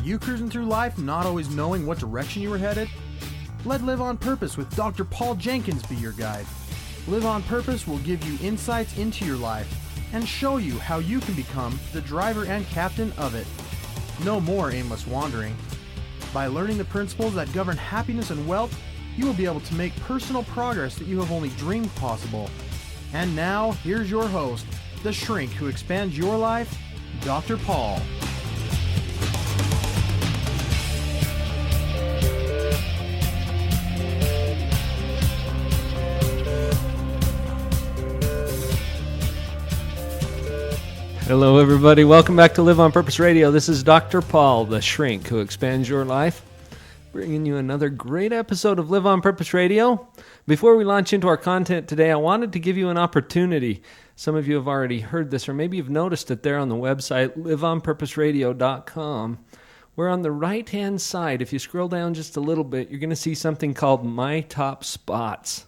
you cruising through life not always knowing what direction you were headed? Let Live on Purpose with Dr. Paul Jenkins be your guide. Live on Purpose will give you insights into your life and show you how you can become the driver and captain of it. No more aimless wandering. By learning the principles that govern happiness and wealth, you will be able to make personal progress that you have only dreamed possible. And now, here's your host, the shrink who expands your life, Dr. Paul. Hello, everybody. Welcome back to Live on Purpose Radio. This is Dr. Paul, the shrink who expands your life, bringing you another great episode of Live on Purpose Radio. Before we launch into our content today, I wanted to give you an opportunity. Some of you have already heard this, or maybe you've noticed it there on the website, liveonpurposeradio.com, where on the right-hand side, if you scroll down just a little bit, you're going to see something called My Top Spots.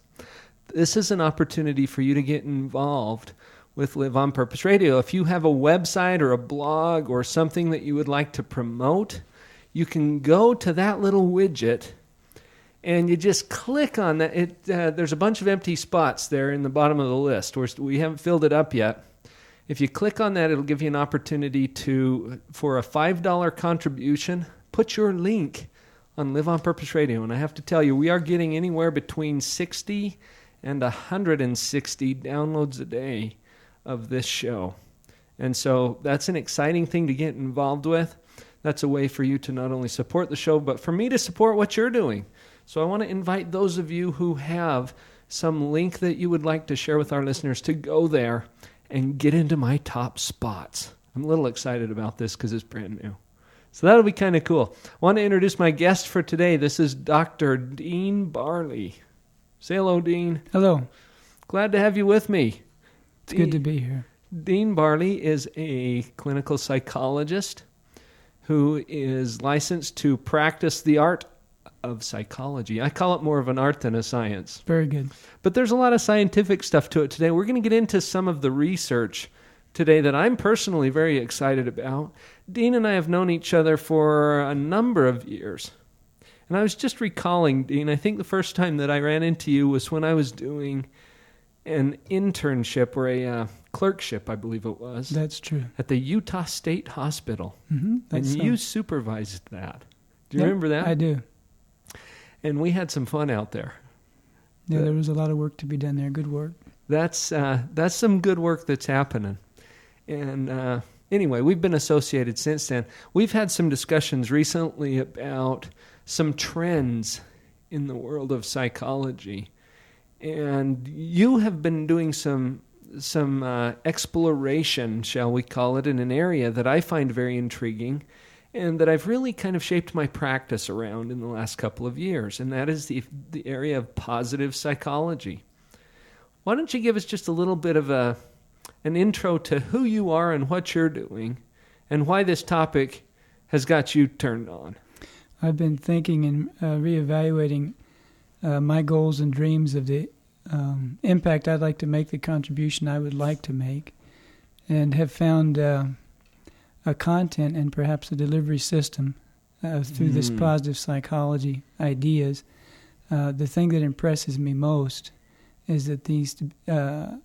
This is an opportunity for you to get involved with Live on Purpose Radio. If you have a website or a blog or something that you would like to promote, you can go to that little widget and you just click on that. There's a bunch of empty spots there in the bottom of the list. We haven't filled it up yet. If you click on that, it'll give you an opportunity for a $5 contribution, put your link on Live on Purpose Radio. And I have to tell you, we are getting anywhere between 60 and 160 downloads a day of this show. And so that's an exciting thing to get involved with. That's a way for you to not only support the show, but for me to support what you're doing. So I want to invite those of you who have some link that you would like to share with our listeners to go there and get into my top spots. I'm a little excited about this because it's brand new. So that'll be kind of cool. I want to introduce my guest for today. This is Dr. Dean Barley. Say hello, Dean. Hello. Glad to have you with me. It's good to be here. Dean Barley is a clinical psychologist who is licensed to practice the art of psychology. I call it more of an art than a science. Very good. But there's a lot of scientific stuff to it today. We're going to get into some of the research today that I'm personally very excited about. Dean and I have known each other for a number of years. And I was just recalling, Dean, I think the first time that I ran into you was when I was doing an internship or a clerkship, I believe it was. That's true. At the Utah State Hospital. Mm-hmm, and you supervised that. Do you remember that? I do. And we had some fun out there. Yeah, there was a lot of work to be done there. Good work. That's some good work that's happening. And anyway, we've been associated since then. We've had some discussions recently about some trends in the world of psychology. And you have been doing some exploration, shall we call it, in an area that I find very intriguing and that I've really kind of shaped my practice around in the last couple of years, and that is the area of positive psychology. Why don't you give us just a little bit of an intro to who you are and what you're doing and why this topic has got you turned on? I've been thinking and reevaluating my goals and dreams of the impact I'd like to make, the contribution I would like to make, and have found a content and perhaps a delivery system through this positive psychology ideas. The thing that impresses me most is that these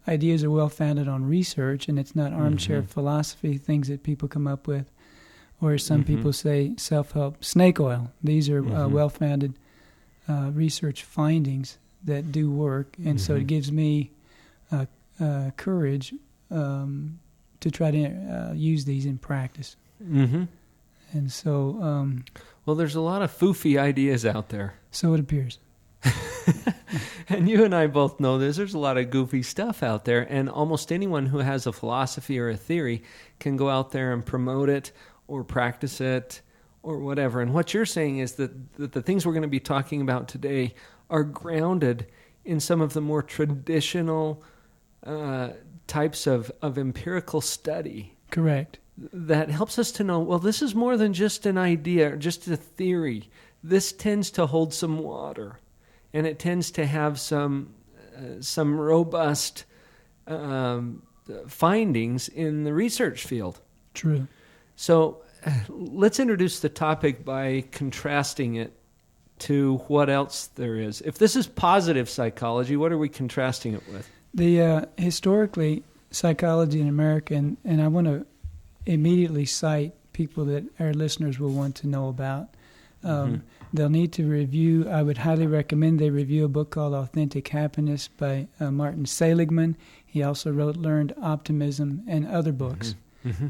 ideas are well founded on research, and it's not armchair philosophy, things that people come up with, or some people say self-help snake oil. These are well-founded research findings that do work, and so it gives me courage to try to use these in practice. And so... well, there's a lot of foofy ideas out there. So it appears. And you and I both know this. There's a lot of goofy stuff out there, and almost anyone who has a philosophy or a theory can go out there and promote it or practice it or whatever. And what you're saying is that the things we're going to be talking about today are grounded in some of the more traditional types of empirical study. Correct. That helps us to know, well, this is more than just an idea, or just a theory. This tends to hold some water, and it tends to have some robust findings in the research field. True. So let's introduce the topic by contrasting it to what else there is. If this is positive psychology, what are we contrasting it with? The historically, psychology in America, and I want to immediately cite people that our listeners will want to know about. They'll need to review, I would highly recommend they review a book called Authentic Happiness by Martin Seligman. He also wrote Learned Optimism and other books.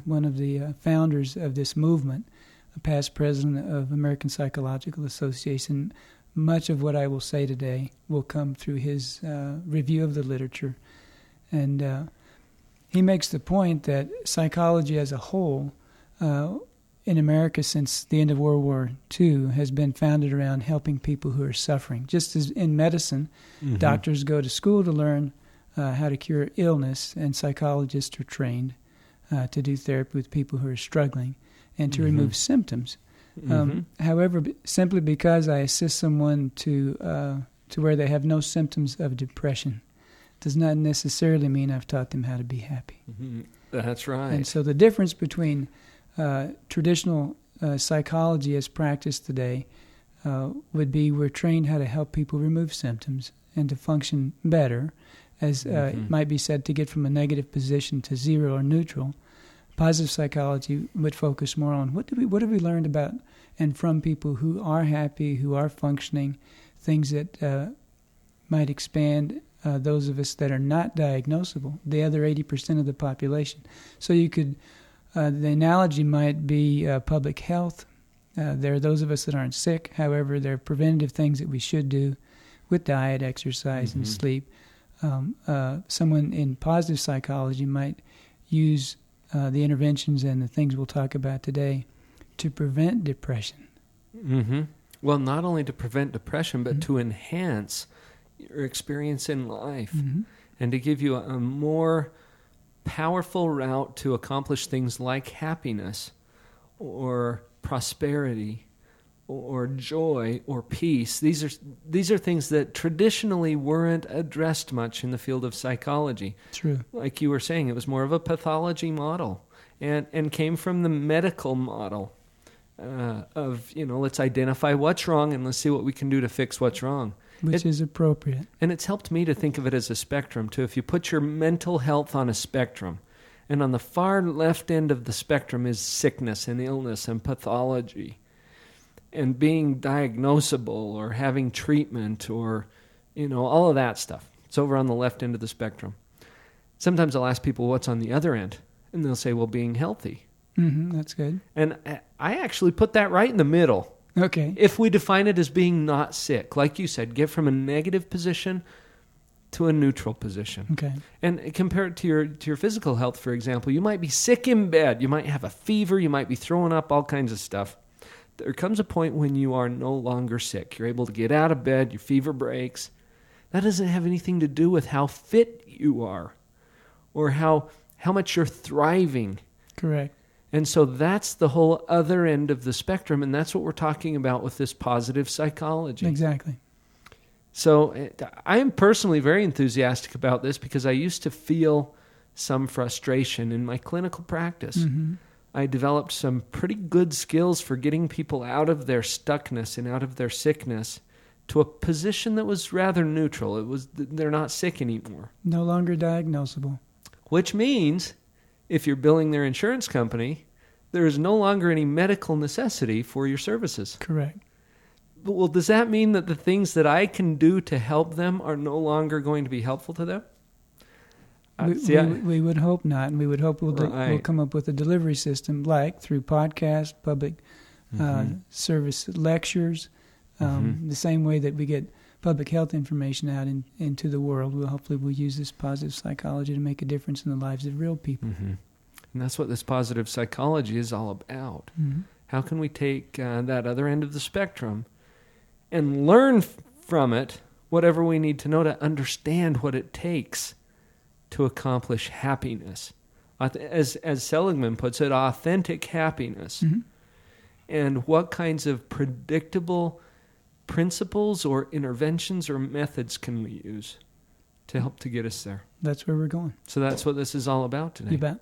One of the founders of this movement, a past president of American Psychological Association. Much of what I will say today will come through his review of the literature. And he makes the point that psychology as a whole in America since the end of World War II has been founded around helping people who are suffering. Just as in medicine, doctors go to school to learn how to cure illness, and psychologists are trained to do therapy with people who are struggling and to remove symptoms. However, simply because I assist someone to where they have no symptoms of depression does not necessarily mean I've taught them how to be happy. That's right. And so the difference between traditional psychology as practiced today would be we're trained how to help people remove symptoms and to function better, as it might be said, to get from a negative position to zero or neutral. Positive psychology would focus more on what have we learned about and from people who are happy, who are functioning, things that might expand those of us that are not diagnosable, the other 80% of the population. So you could, the analogy might be public health. There are those of us that aren't sick. However, there are preventative things that we should do with diet, exercise, and sleep. Someone in positive psychology might use the interventions and the things we'll talk about today to prevent depression. Well, not only to prevent depression, but to enhance your experience in life and to give you a more powerful route to accomplish things like happiness or prosperity or joy or peace. These are things that traditionally weren't addressed much in the field of psychology. True. Like you were saying, it was more of a pathology model and came from the medical model of, let's identify what's wrong and let's see what we can do to fix what's wrong. Which is appropriate. And it's helped me to think of it as a spectrum, too. If you put your mental health on a spectrum, and on the far left end of the spectrum is sickness and illness and pathology, and being diagnosable or having treatment or, all of that stuff. It's over on the left end of the spectrum. Sometimes I'll ask people what's on the other end, and they'll say, well, being healthy. That's good. And I actually put that right in the middle. Okay. If we define it as being not sick, like you said, get from a negative position to a neutral position. Okay. And compare it to your physical health, for example. You might be sick in bed. You might have a fever. You might be throwing up, all kinds of stuff. There comes a point when you are no longer sick. You're able to get out of bed. Your fever breaks. That doesn't have anything to do with how fit you are or how much you're thriving. Correct. And so that's the whole other end of the spectrum, and that's what we're talking about with this positive psychology. Exactly. So I am personally very enthusiastic about this because I used to feel some frustration in my clinical practice. I developed some pretty good skills for getting people out of their stuckness and out of their sickness to a position that was rather neutral. They're not sick anymore. No longer diagnosable. Which means if you're billing their insurance company, there is no longer any medical necessity for your services. Correct. Well, does that mean that the things that I can do to help them are no longer going to be helpful to them? We would hope not, and we would hope we'll come up with a delivery system like through podcast, public service lectures, the same way that we get public health information out into the world. We'll use this positive psychology to make a difference in the lives of real people. And that's what this positive psychology is all about. How can we take that other end of the spectrum and learn from it whatever we need to know to understand what it takes to accomplish happiness? As Seligman puts it, authentic happiness. And what kinds of predictable principles or interventions or methods can we use to help to get us there? That's where we're going. So that's what this is all about today. You bet.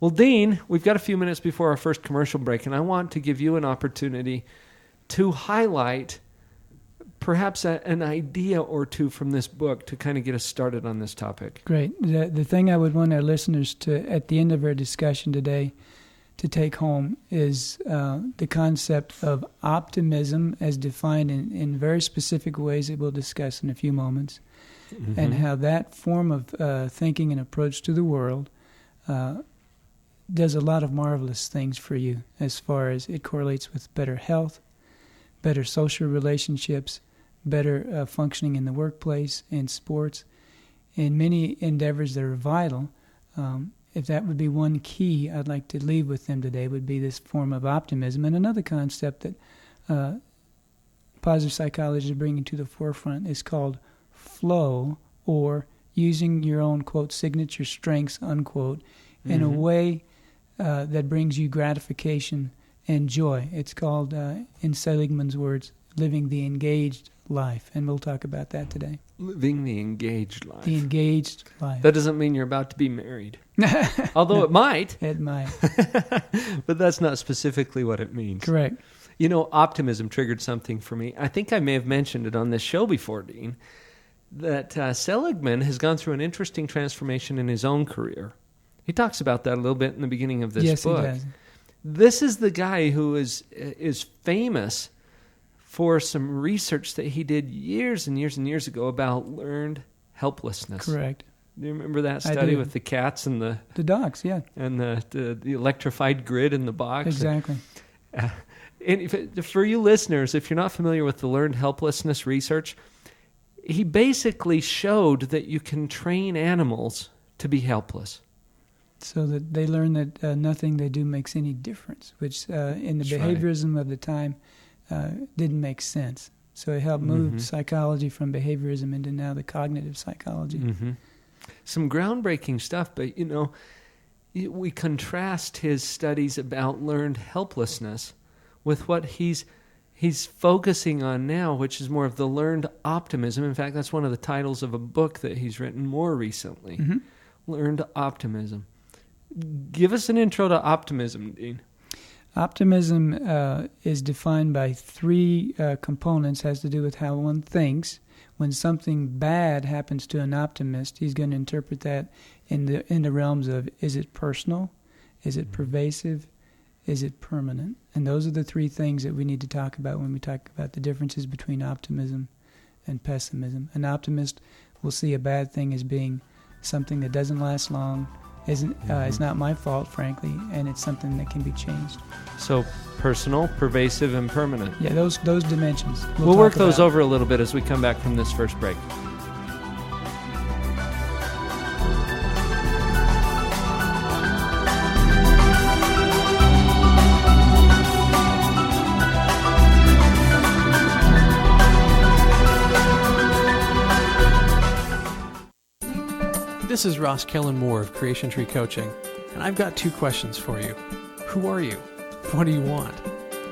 Well, Dean, we've got a few minutes before our first commercial break, and I want to give you an opportunity to highlight perhaps an idea or two from this book to kind of get us started on this topic. Great. The thing I would want our listeners to, at the end of our discussion today, to take home is the concept of optimism as defined in very specific ways that we'll discuss in a few moments, and how that form of thinking and approach to the world does a lot of marvelous things for you as far as it correlates with better health, better social relationships, better functioning in the workplace, in sports, in many endeavors that are vital. If that would be one key I'd like to leave with them today, would be this form of optimism. And another concept that positive psychology is bringing to the forefront is called flow, or using your own, quote, signature strengths, unquote, in a way that brings you gratification and joy. It's called, in Seligman's words, living the engaged life, and we'll talk about that today. Living the engaged life. The engaged life. That doesn't mean you're about to be married. Although it might. It might. But that's not specifically what it means. Correct. You know, optimism triggered something for me. I think I may have mentioned it on this show before, Dean, that Seligman has gone through an interesting transformation in his own career. He talks about that a little bit in the beginning of this book. Yes, he does. This is the guy who is famous for some research that he did years and years and years ago about learned helplessness. Correct. Do you remember that study with the cats and the dogs? Yeah, and the electrified grid in the box? Exactly. And for you listeners, if you're not familiar with the learned helplessness research, he basically showed that you can train animals to be helpless. So that they learn that nothing they do makes any difference, which in the behaviorism of the time didn't make sense. So it helped move psychology from behaviorism into now the cognitive psychology. Some groundbreaking stuff, but you know, we contrast his studies about learned helplessness with what he's focusing on now, which is more of the learned optimism. In fact, that's one of the titles of a book that he's written more recently. Learned optimism. Give us an intro to optimism, Dean. Optimism is defined by three components. Has to do with how one thinks. When something bad happens to an optimist, he's going to interpret that in the realms of, is it personal? Is it pervasive? Is it permanent? And those are the three things that we need to talk about when we talk about the differences between optimism and pessimism. An optimist will see a bad thing as being something that doesn't last long, it's not my fault, frankly, and it's something that can be changed. So personal, pervasive, and permanent. Yeah, those dimensions. We'll work those over a little bit as we come back from this first break. This is Ross Kellen Moore of Creation Tree Coaching, and I've got two questions for you. Who are you? What do you want?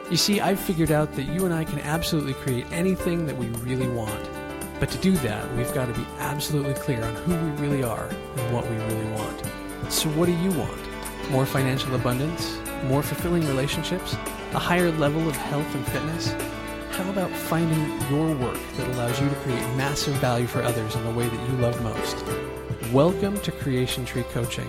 You see, I've figured out that you and I can absolutely create anything that we really want. But to do that, we've got to be absolutely clear on who we really are and what we really want. So what do you want? More financial abundance? More fulfilling relationships? A higher level of health and fitness? How about finding your work that allows you to create massive value for others in the way that you love most? Welcome to Creation Tree Coaching.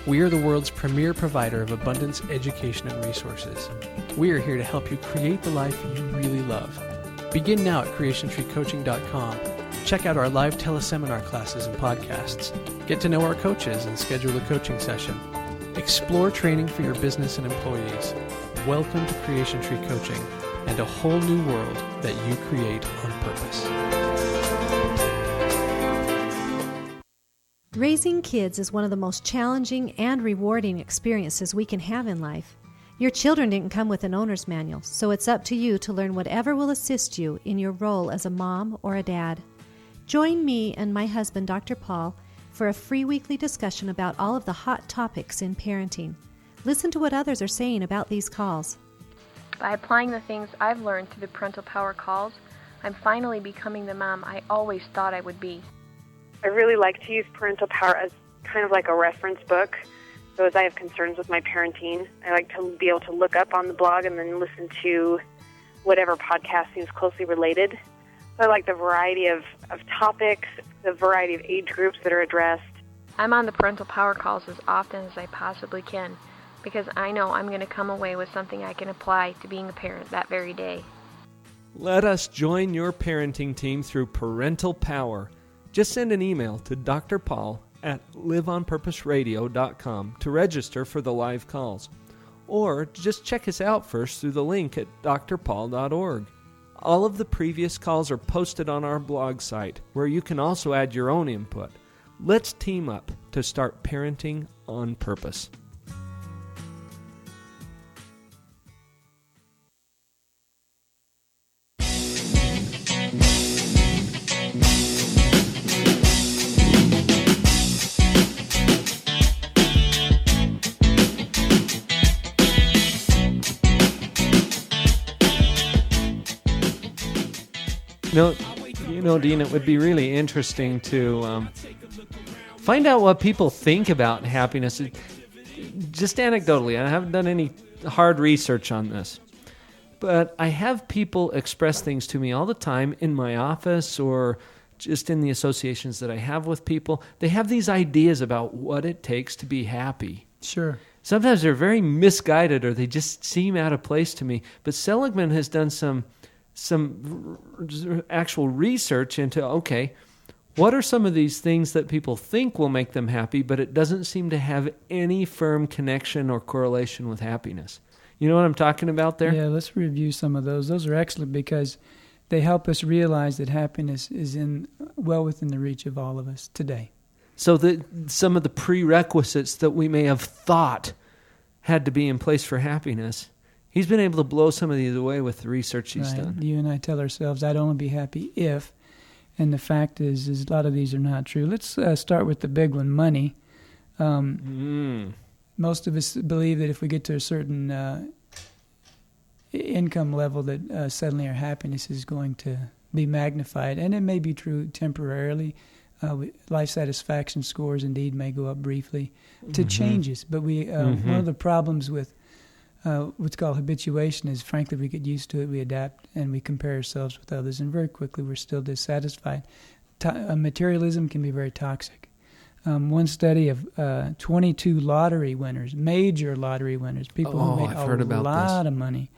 We are the world's premier provider of abundance, education, and resources. We are here to help you create the life you really love. Begin now at creationtreecoaching.com. Check out our live teleseminar classes and podcasts. Get to know our coaches and schedule a coaching session. Explore training for your business and employees. Welcome to Creation Tree Coaching and a whole new world that you create on purpose. Raising kids is one of the most challenging and rewarding experiences we can have in life. Your children didn't come with an owner's manual, so it's up to you to learn whatever will assist you in your role as a mom or a dad. Join me and my husband, Dr. Paul, for a free weekly discussion about all of the hot topics in parenting. Listen to what others are saying about these calls. By applying the things I've learned through the Parental Power calls, I'm finally becoming the mom I always thought I would be. I really like to use Parental Power as kind of like a reference book So as I have concerns with my parenting, I like to be able to look up on the blog and then listen to whatever podcast seems closely related. So I like the variety of topics, the variety of age groups that are addressed. I'm on the parental power calls as often as I possibly can because I know I'm going to come away with something I can apply to being a parent that very day. Let us join your parenting team through Parental Power. Just send an email to Dr. Paul at liveonpurposeradio.com to register for the live calls. Or just check us out first through the link at drpaul.org. All of the previous calls are posted on our blog site, where you can also add your own input. Let's team up to start parenting on purpose. You know, Dean, it would be really interesting to find out what people think about happiness. Just anecdotally, I haven't done any hard research on this, but I have people express things to me all the time in my office or just in the associations that I have with people. They have these ideas about what it takes to be happy. Sure. Sometimes they're very misguided or they just seem out of place to me. But Seligman has done some actual research into, okay, what are some of these things that people think will make them happy, but it doesn't seem to have any firm connection or correlation with happiness? You know what I'm talking about there? Yeah, let's review some of those. Those are excellent because they help us realize that happiness is well within the reach of all of us today. So some of the prerequisites that we may have thought had to be in place for happiness, he's been able to blow some of these away with the research he's done. You and I tell ourselves, I'd only be happy if, and the fact is a lot of these are not true. Let's start with the big one, money. Most of us believe that if we get to a certain income level that suddenly our happiness is going to be magnified, and it may be true temporarily. Life satisfaction scores indeed may go up briefly to changes, but one of the problems with what's called habituation is, frankly, we get used to it, we adapt, and we compare ourselves with others, and very quickly we're still dissatisfied. Materialism can be very toxic. One study of 22 lottery winners, major lottery winners, people who made a lot of money,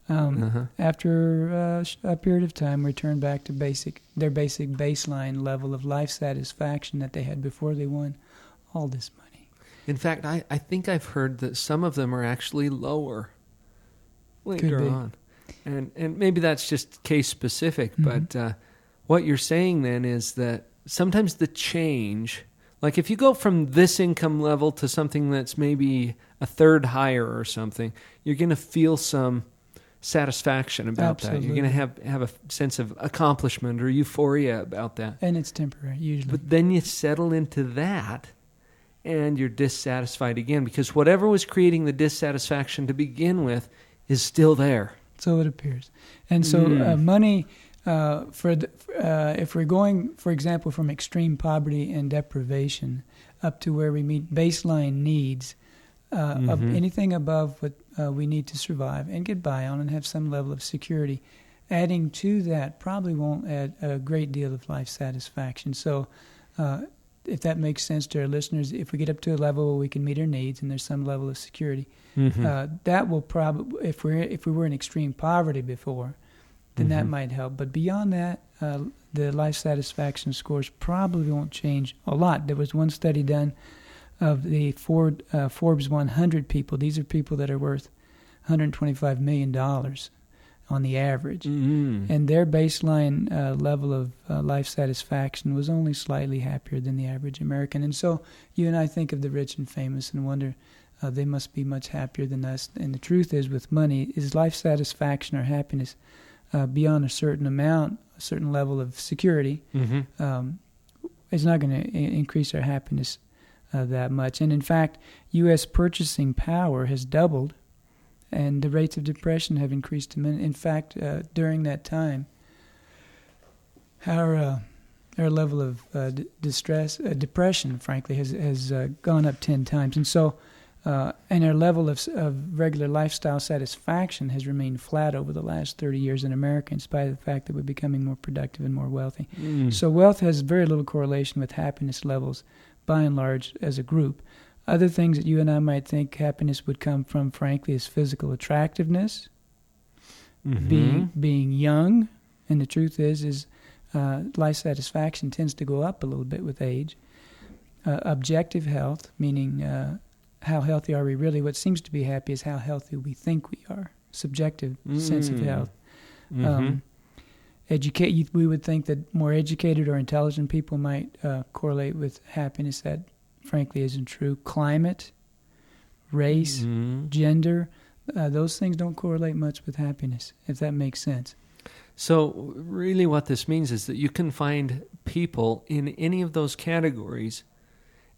after a period of time returned back to their basic baseline level of life satisfaction that they had before they won all this money. In fact, I think I've heard that some of them are actually lower later on. And maybe that's just case specific, but what you're saying then is that sometimes the change, like if you go from this income level to something that's maybe a third higher or something, you're going to feel some satisfaction about that. You're going to have a sense of accomplishment or euphoria about that. And it's temporary, usually. But then you settle into that, and you're dissatisfied again because whatever was creating the dissatisfaction to begin with is still there. So it appears. And so money, if we're going, for example, from extreme poverty and deprivation up to where we meet baseline needs, of anything above what we need to survive and get by on and have some level of security, adding to that probably won't add a great deal of life satisfaction. So if that makes sense to our listeners, if we get up to a level where we can meet our needs and there's some level of security, that will probably, if we were in extreme poverty before, then that might help. But beyond that, the life satisfaction scores probably won't change a lot. There was one study done of the Forbes 100 people. These are people that are worth $125 million on the average. And their baseline level of life satisfaction was only slightly happier than the average American. And so you and I think of the rich and famous and wonder, they must be much happier than us. And the truth is, with money, is life satisfaction or happiness beyond a certain amount, a certain level of security, is not going to increase our happiness that much. And in fact, U.S. purchasing power has doubled, and the rates of depression have increased. In fact, during that time, our level of depression, frankly, has gone up 10 times. And so And our level of regular lifestyle satisfaction has remained flat over the last 30 years in America, in spite of the fact that we're becoming more productive and more wealthy. So wealth has very little correlation with happiness levels, by and large, as a group. Other things that you and I might think happiness would come from, frankly, is physical attractiveness, being young, and the truth is life satisfaction tends to go up a little bit with age. Objective health, meaning how healthy are we really? What seems to be happy is how healthy we think we are. Subjective sense of health. We would think that more educated or intelligent people might correlate with happiness. That, frankly, isn't true. Climate, race, gender, those things don't correlate much with happiness, if that makes sense. So really what this means is that you can find people in any of those categories,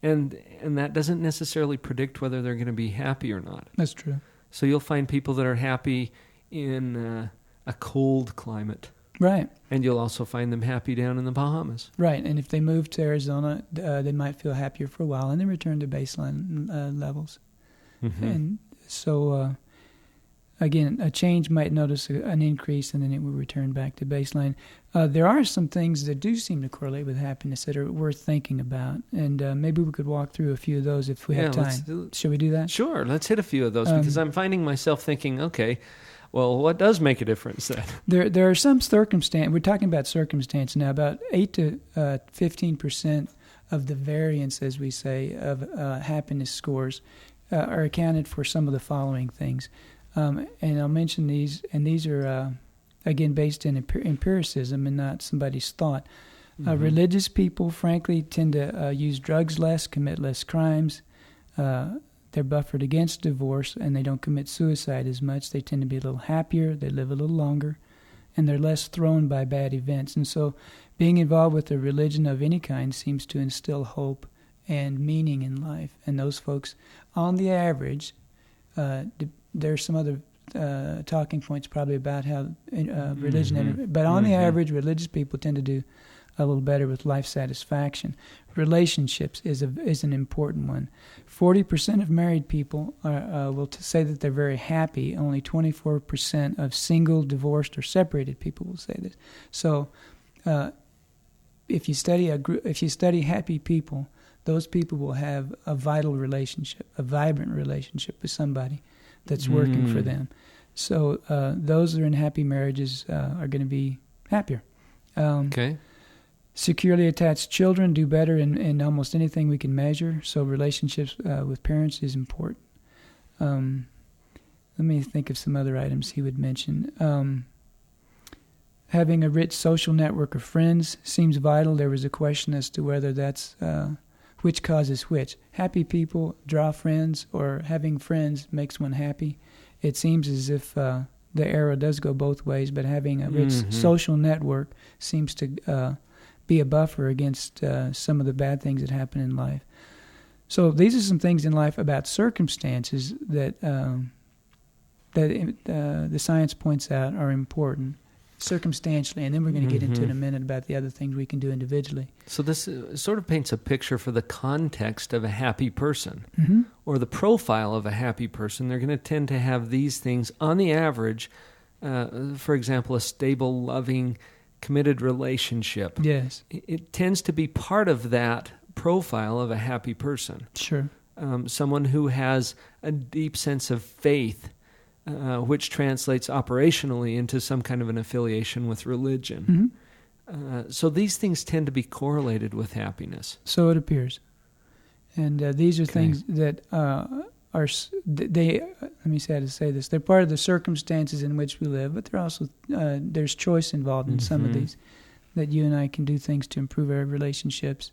and that doesn't necessarily predict whether they're going to be happy or not. That's true. So you'll find people that are happy in a cold climate. Right. And you'll also find them happy down in the Bahamas. Right. And if they move to Arizona, they might feel happier for a while and then return to baseline levels. And so, again, a change might notice an increase and then it will return back to baseline. There are some things that do seem to correlate with happiness that are worth thinking about. And maybe we could walk through a few of those if we have time. Shall we do that? Sure. Let's hit a few of those because I'm finding myself thinking, okay, well, what does make a difference then? There are some circumstances. We're talking about circumstance now. About 8 to 15% of the variance, as we say, of happiness scores are accounted for some of the following things. And I'll mention these, and these are, again, based in empiricism and not somebody's thought. Religious people, frankly, tend to use drugs less, commit less crimes. They're buffered against divorce, and they don't commit suicide as much. They tend to be a little happier, they live a little longer, and they're less thrown by bad events. And so being involved with a religion of any kind seems to instill hope and meaning in life. And those folks, on the average, there's some other talking points probably about how religion, but on the average, religious people tend to do a little better with life satisfaction. Relationships is an important one. 40% of married people will say that they're very happy. Only 24% of single, divorced, or separated people will say this. So, if you study happy people, those people will have a vital relationship, a vibrant relationship with somebody that's working for them. So those that are in happy marriages are going to be happier. Okay. Securely attached children do better in almost anything we can measure, so relationships with parents is important. Let me think of some other items he would mention. Having a rich social network of friends seems vital. There was a question as to whether that's which causes which. Happy people draw friends, or having friends makes one happy. It seems as if the arrow does go both ways, but having a rich social network seems to be a buffer against some of the bad things that happen in life. So these are some things in life about circumstances that the science points out are important circumstantially, and then we're going to get into in a minute about the other things we can do individually. So this sort of paints a picture for the context of a happy person, or the profile of a happy person. They're going to tend to have these things on the average. For example, a stable, loving, committed relationship. Yes. It tends to be part of that profile of a happy person. Sure. Someone who has a deep sense of faith, which translates operationally into some kind of an affiliation with religion. So these things tend to be correlated with happiness. So it appears. And these are things that let me say how to say this, they're part of the circumstances in which we live, but they're also, there's choice involved in some of these, that you and I can do things to improve our relationships.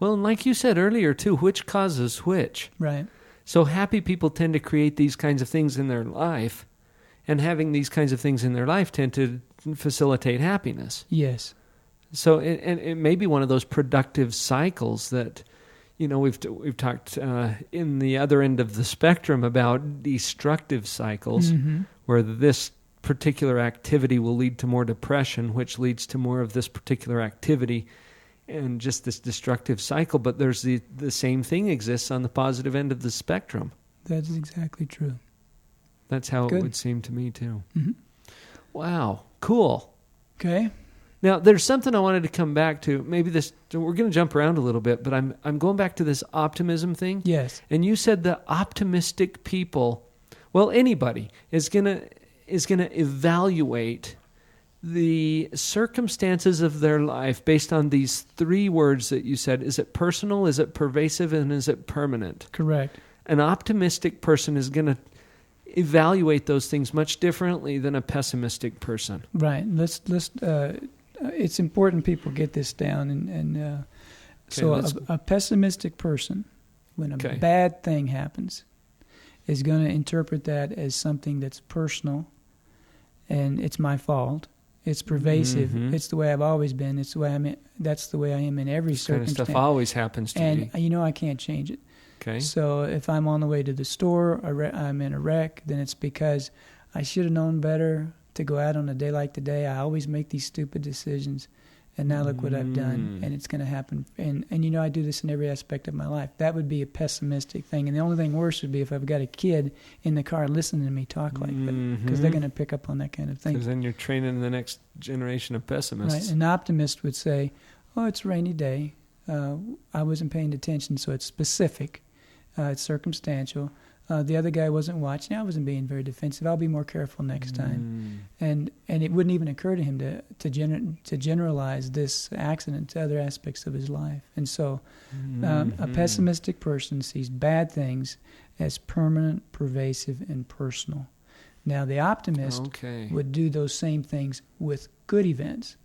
Well, and like you said earlier, too, which causes which. Right. So happy people tend to create these kinds of things in their life, and having these kinds of things in their life tend to facilitate happiness. Yes. So it may be one of those productive cycles that, we've talked in the other end of the spectrum about destructive cycles, where this particular activity will lead to more depression, which leads to more of this particular activity, and just this destructive cycle. But there's the same thing exists on the positive end of the spectrum. That is exactly true. That's how Good. it would seem to me, too. Mhm. Wow. Cool. Okay. Now, there's something I wanted to come back to. Maybe we're going to jump around a little bit, but I'm going back to this optimism thing. Yes. And you said that optimistic people, well, anybody is going to evaluate the circumstances of their life based on these 3 words that you said. Is it personal, is it pervasive, and is it permanent? Correct. An optimistic person is going to evaluate those things much differently than a pessimistic person. Right. Let's it's important people get this down. And so a pessimistic person, when a bad thing happens, is going to interpret that as something that's personal, and it's my fault. It's pervasive. Mm-hmm. It's the way I've always been. It's the way that's the way I am in every circumstance. Kind of stuff always happens to me. And I can't change it. Okay. So if I'm on the way to the store, I'm in a wreck, then it's because I should have known better to go out on a day like today. I always make these stupid decisions, and now look what I've done, and it's going to happen. And I do this in every aspect of my life. That would be a pessimistic thing. And the only thing worse would be if I've got a kid in the car listening to me talk like that, because they're going to pick up on that kind of thing. Because then you're training the next generation of pessimists. Right. An optimist would say, oh, it's a rainy day. I wasn't paying attention, so it's specific. It's circumstantial. The other guy wasn't watching. I wasn't being very defensive. I'll be more careful next time. And it wouldn't even occur to him to generalize this accident to other aspects of his life. And so a pessimistic person sees bad things as permanent, pervasive, and personal. Now, the optimist would do those same things with good events.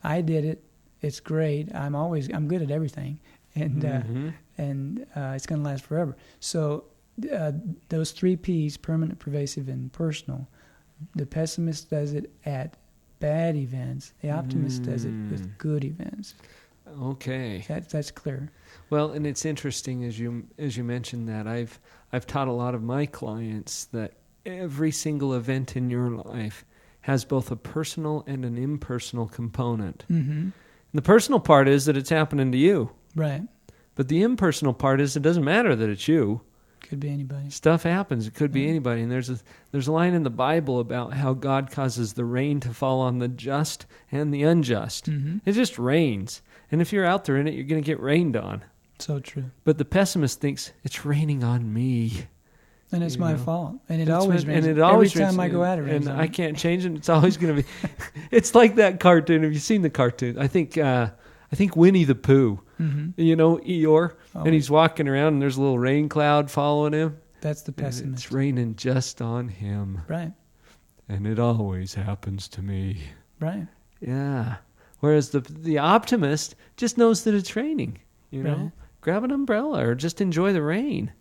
I did it. It's great. I'm good at everything. And it's going to last forever. So those 3 P's, permanent, pervasive, and personal, the pessimist does it at bad events. The optimist does it with good events. Okay. That's clear. Well, and it's interesting as you mentioned that I've taught a lot of my clients that every single event in your life has both a personal and an impersonal component. Mm-hmm. And the personal part is that it's happening to you. Right. But the impersonal part is it doesn't matter that it's you. Could be anybody. Stuff happens. It could be anybody. And there's a line in the Bible about how God causes the rain to fall on the just and the unjust. Mm-hmm. It just rains. And if you're out there in it, you're going to get rained on. So true. But the pessimist thinks, it's raining on me. And it's my fault. And it always rains. And it always Every rains. time I go out, it rains. And I can't change it. It's always going to be... It's like that cartoon. Have you seen the cartoon? I think Winnie the Pooh. Mm-hmm. You know, Eeyore, and he's walking around and there's a little rain cloud following him. That's the pessimist. It's raining just on him. Right. And it always happens to me. Right. Yeah. Whereas the optimist just knows that it's raining. You know, right. Grab an umbrella or just enjoy the rain.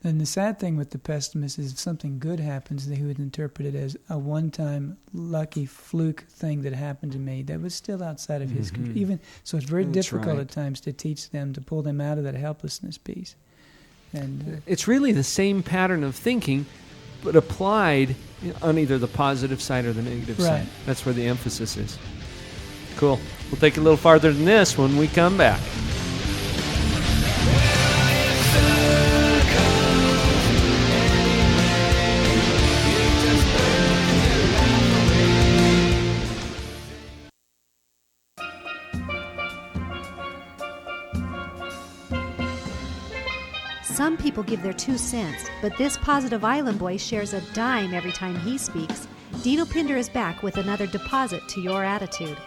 And the sad thing with the pessimist is if something good happens, they would interpret it as a one-time lucky fluke thing that happened to me that was still outside of his control. So it's very difficult at times to teach them, to pull them out of that helplessness piece. And it's really the same pattern of thinking, but applied on either the positive side or the negative side. That's where the emphasis is. Cool. We'll take it a little farther than this when we come back. Some people give their 2 cents, but this positive island boy shares a dime every time he speaks. Dino Pinder is back with another deposit to your attitude.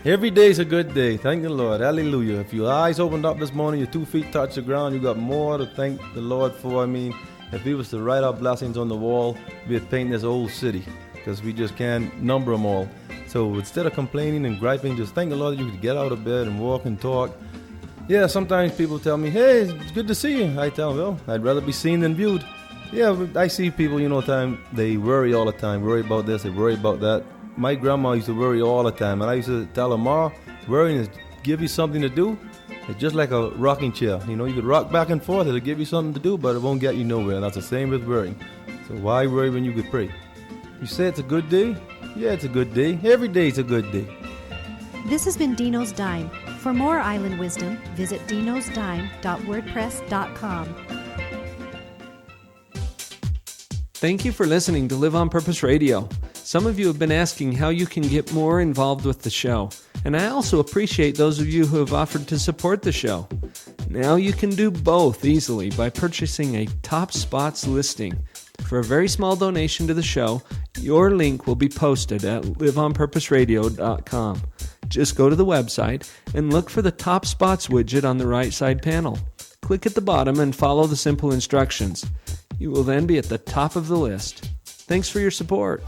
Every day's a good day. Thank the Lord. Hallelujah. If your eyes opened up this morning, your 2 feet touch the ground, you got more to thank the Lord for. I mean, if we was to write our blessings on the wall, we'd paint this old city because we just can't number them all. So instead of complaining and griping, just thank the Lord that you could get out of bed and walk and talk. Yeah, sometimes people tell me, hey, it's good to see you. I tell them, well, I'd rather be seen than viewed. Yeah, but I see people, they worry all the time, worry about this, they worry about that. My grandma used to worry all the time, and I used to tell her, Ma, worrying is give you something to do. It's just like a rocking chair. You could rock back and forth, it'll give you something to do, but it won't get you nowhere. And that's the same with worrying. So why worry when you could pray? You say it's a good day? Yeah, it's a good day. Every day is a good day. This has been Dino's Dime. For more island wisdom, visit dinosdime.wordpress.com. Thank you for listening to Live on Purpose Radio. Some of you have been asking how you can get more involved with the show, and I also appreciate those of you who have offered to support the show. Now you can do both easily by purchasing a Top Spots listing. For a very small donation to the show, your link will be posted at liveonpurposeradio.com. Just go to the website and look for the Top Spots widget on the right side panel. Click at the bottom and follow the simple instructions. You will then be at the top of the list. Thanks for your support.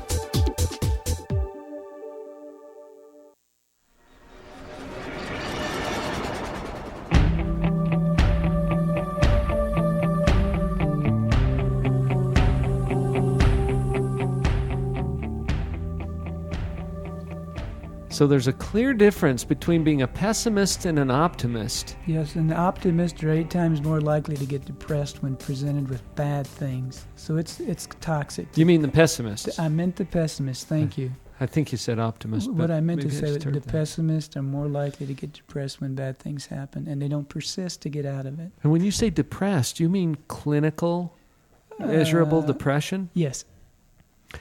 So there's a clear difference between being a pessimist and an optimist. Yes, and the optimists are 8 times more likely to get depressed when presented with bad things. So it's toxic. You mean the pessimist? I meant the pessimist. Thank you. I think you said optimist. What I meant to maybe say was the that. pessimists are more likely to get depressed when bad things happen, and they don't persist to get out of it. And when you say depressed, you mean clinical, measurable depression? Yes.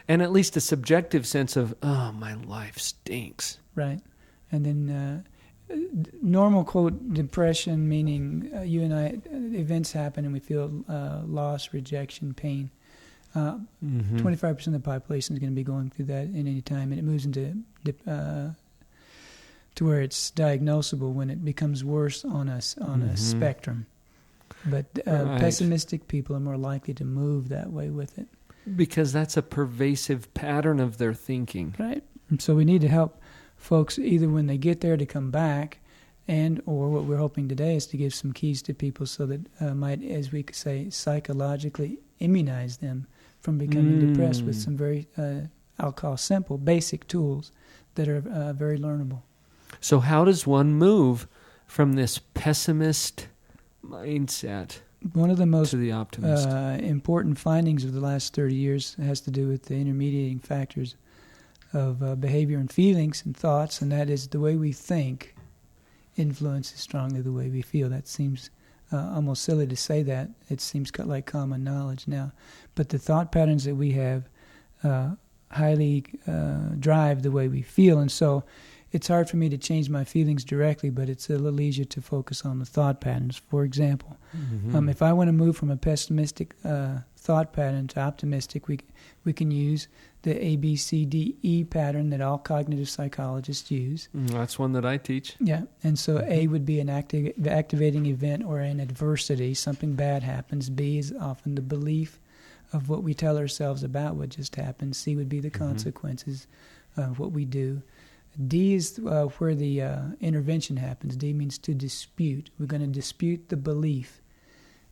And at least a subjective sense of, oh, my life stinks. Right. And then normal, quote, depression, meaning you and I, events happen and we feel loss, rejection, pain. 25% of the population is going to be going through that at any time, and it moves into to where it's diagnosable when it becomes worse on a spectrum. But pessimistic people are more likely to move that way with it. Because that's a pervasive pattern of their thinking. Right. And so we need to help folks either when they get there to come back, and or what we're hoping today is to give some keys to people so that might, as we could say, psychologically immunize them from becoming depressed with some very, I'll call simple, basic tools that are very learnable. So how does one move from this pessimist mindset one of the most to the optimist? Important findings of the last 30 years has to do with the intermediating factors of behavior and feelings and thoughts, and that is the way we think influences strongly the way we feel. That seems almost silly to say that. It seems like common knowledge now. But the thought patterns that we have highly drive the way we feel, and so it's hard for me to change my feelings directly, but it's a little easier to focus on the thought patterns. For example, if I want to move from a pessimistic thought pattern to optimistic, we can use the ABCDE pattern that all cognitive psychologists use. That's one that I teach. Yeah, and so A would be an activating event or an adversity, something bad happens. B is often the belief of what we tell ourselves about what just happened. C would be the consequences of what we do. D is where the intervention happens. D means to dispute. We're going to dispute the belief.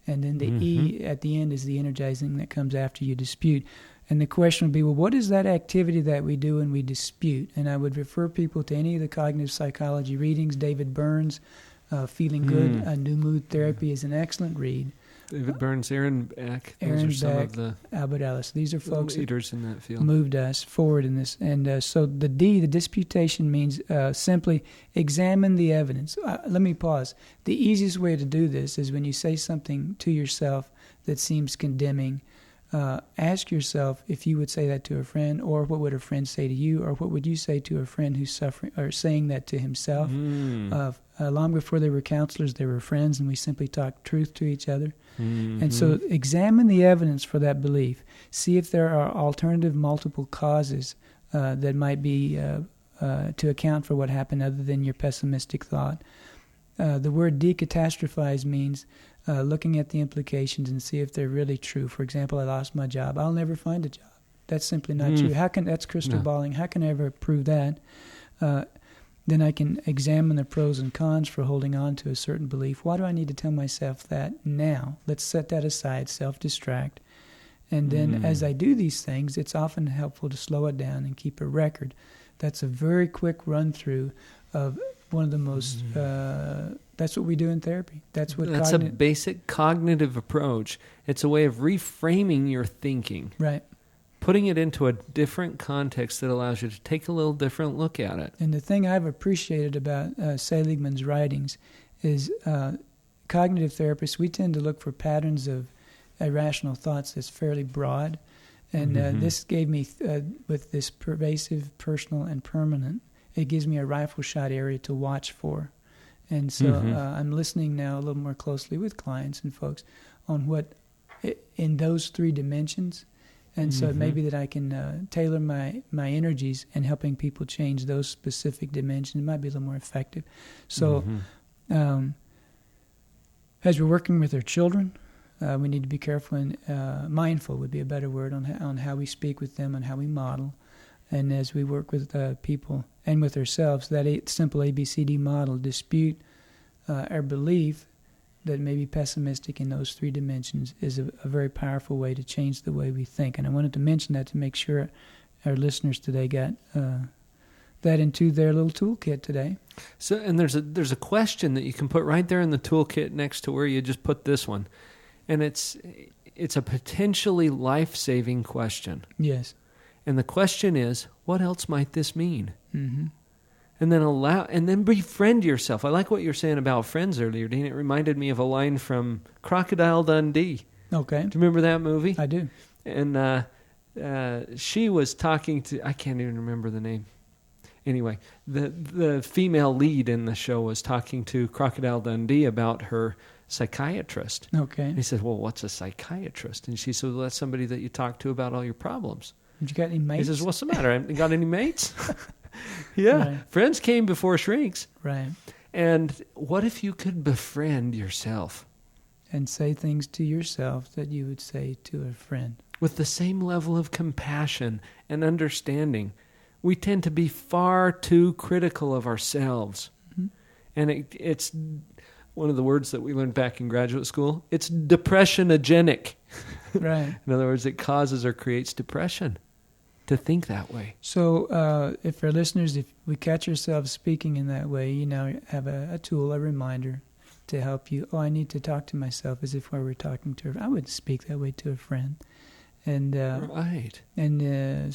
And then the E at the end is the energizing that comes after you dispute. And the question would be, well, what is that activity that we do when we dispute? And I would refer people to any of the cognitive psychology readings. David Burns, Feeling Good, New Mood Therapy is an excellent read. David Burns, Aaron Beck, those are some of the Albert Ellis. These are folks leaders in that field. Moved us forward in this. And so the D, the disputation, means simply examine the evidence. Let me pause. The easiest way to do this is when you say something to yourself that seems condemning, ask yourself if you would say that to a friend, or what would a friend say to you, or what would you say to a friend who's suffering or saying that to himself. Long before they were counselors, they were friends, and we simply talked truth to each other. And so examine the evidence for that belief. See if there are alternative multiple causes that might be to account for what happened other than your pessimistic thought. The word decatastrophize means looking at the implications and see if they're really true. For example, I lost my job. I'll never find a job. That's simply not true. That's crystal balling. How can I ever prove that? Then I can examine the pros and cons for holding on to a certain belief. Why do I need to tell myself that now? Let's set that aside, self-distract. And then as I do these things, it's often helpful to slow it down and keep a record. That's a very quick run-through of one of the most... that's what we do in therapy. That's a basic cognitive approach. It's a way of reframing your thinking. Right. putting it into a different context that allows you to take a little different look at it. And the thing I've appreciated about Seligman's writings is cognitive therapists, we tend to look for patterns of irrational thoughts that's fairly broad. And this gave me, with this pervasive, personal, and permanent, it gives me a rifle shot area to watch for. And so I'm listening now a little more closely with clients and folks on what, in those three dimensions. And so it may be that I can tailor my energies and helping people change those specific dimensions. It might be a little more effective. So as we're working with our children, we need to be careful and mindful would be a better word on how we speak with them and how we model. And as we work with people and with ourselves, that simple ABCD model, dispute our belief that may be pessimistic in those three dimensions is a very powerful way to change the way we think. And I wanted to mention that to make sure our listeners today got that into their little toolkit today. So, and there's a question that you can put right there in the toolkit next to where you just put this one. And it's a potentially life-saving question. Yes. And the question is, what else might this mean? Mm-hmm. And then befriend yourself. I like what you were saying about friends earlier, Dean. It reminded me of a line from Crocodile Dundee. Okay. Do you remember that movie? I do. And she was talking to, I can't even remember the name. Anyway, the female lead in the show was talking to Crocodile Dundee about her psychiatrist. Okay. And he said, well, what's a psychiatrist? And she said, well, that's somebody that you talk to about all your problems. Have you got any mates? He says, what's the matter? I haven't got any mates? Yeah. Right. Friends came before shrinks. Right. And what if you could befriend yourself? And say things to yourself that you would say to a friend. With the same level of compassion and understanding. We tend to be far too critical of ourselves. Mm-hmm. And it's one of the words that we learned back in graduate school. It's depressionogenic. Right. In other words, it causes or creates depression to think that way. So if our listeners, if we catch ourselves speaking in that way, you now have a tool, a reminder to help you. Oh, I need to talk to myself as if I were talking to I would speak that way to a friend. And right. And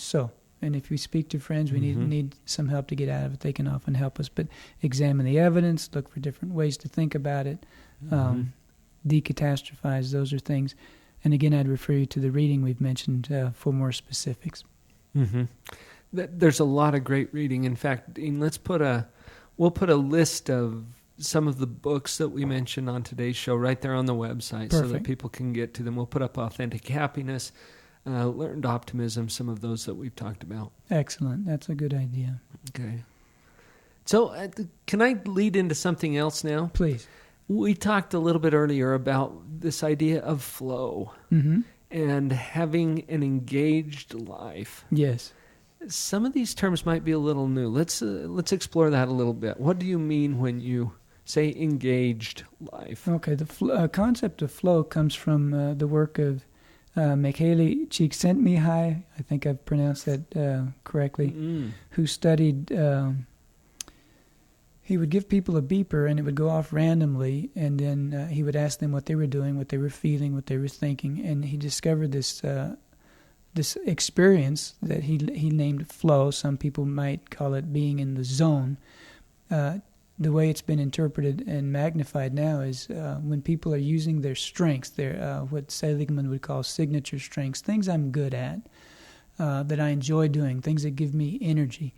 and if we speak to friends, we need some help to get out of it. They can often help us. But examine the evidence, look for different ways to think about it, decatastrophize. Those are things. And again, I'd refer you to the reading we've mentioned for more specifics. Mm-hmm. There's a lot of great reading. In fact, Dean, we'll put a list of some of the books that we mentioned on today's show right there on the website. Perfect. So that people can get to them. We'll put up Authentic Happiness, Learned Optimism, some of those that we've talked about. Excellent. That's a good idea. Okay. So can I lead into something else now? Please. We talked a little bit earlier about this idea of flow and having an engaged life. Yes. Some of these terms might be a little new. Let's explore that a little bit. What do you mean when you say engaged life? Okay. The concept of flow comes from the work of Mihaly Csikszentmihalyi, I think I've pronounced that correctly, who studied... he would give people a beeper, and it would go off randomly, and then he would ask them what they were doing, what they were feeling, what they were thinking, and he discovered this experience that he named flow. Some people might call it being in the zone. The way it's been interpreted and magnified now is when people are using their strengths, their what Seligman would call signature strengths, things I'm good at, that I enjoy doing, things that give me energy.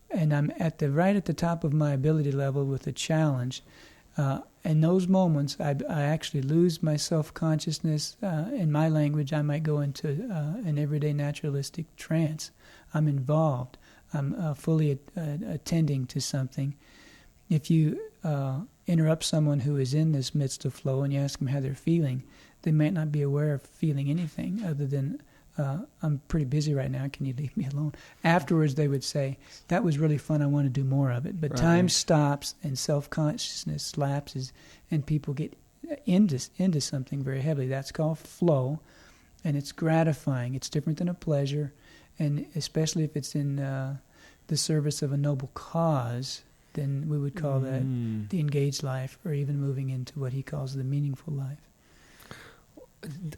And I'm right at the top of my ability level with a challenge. In those moments, I actually lose my self-consciousness. In my language, I might go into an everyday naturalistic trance. I'm involved. I'm fully attending to something. If you interrupt someone who is in this midst of flow and you ask them how they're feeling, they might not be aware of feeling anything other than, I'm pretty busy right now, can you leave me alone? Afterwards, they would say, that was really fun, I want to do more of it. But right. Time stops and self-consciousness lapses and people get into something very heavily. That's called flow, and it's gratifying. It's different than a pleasure, and especially if it's in the service of a noble cause, then we would call that the engaged life, or even moving into what he calls the meaningful life.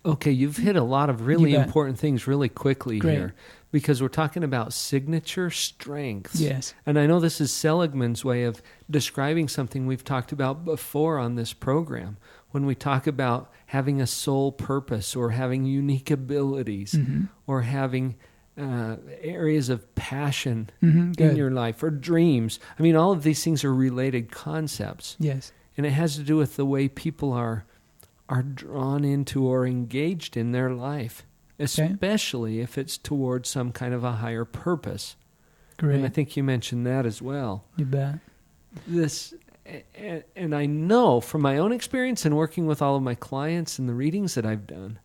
Okay, you've hit a lot of really You bet. important things really quickly Great. here, because we're talking about signature strengths. Yes. And I know this is Seligman's way of describing something we've talked about before on this program. When we talk about having a sole purpose or having unique abilities or having areas of passion in Good. your life or dreams. I mean, all of these things are related concepts. Yes. And it has to do with the way people are drawn into or engaged in their life, especially if it's towards some kind of a higher purpose. Great. And I think you mentioned that as well. You bet. And I know from my own experience and working with all of my clients and the readings that I've done,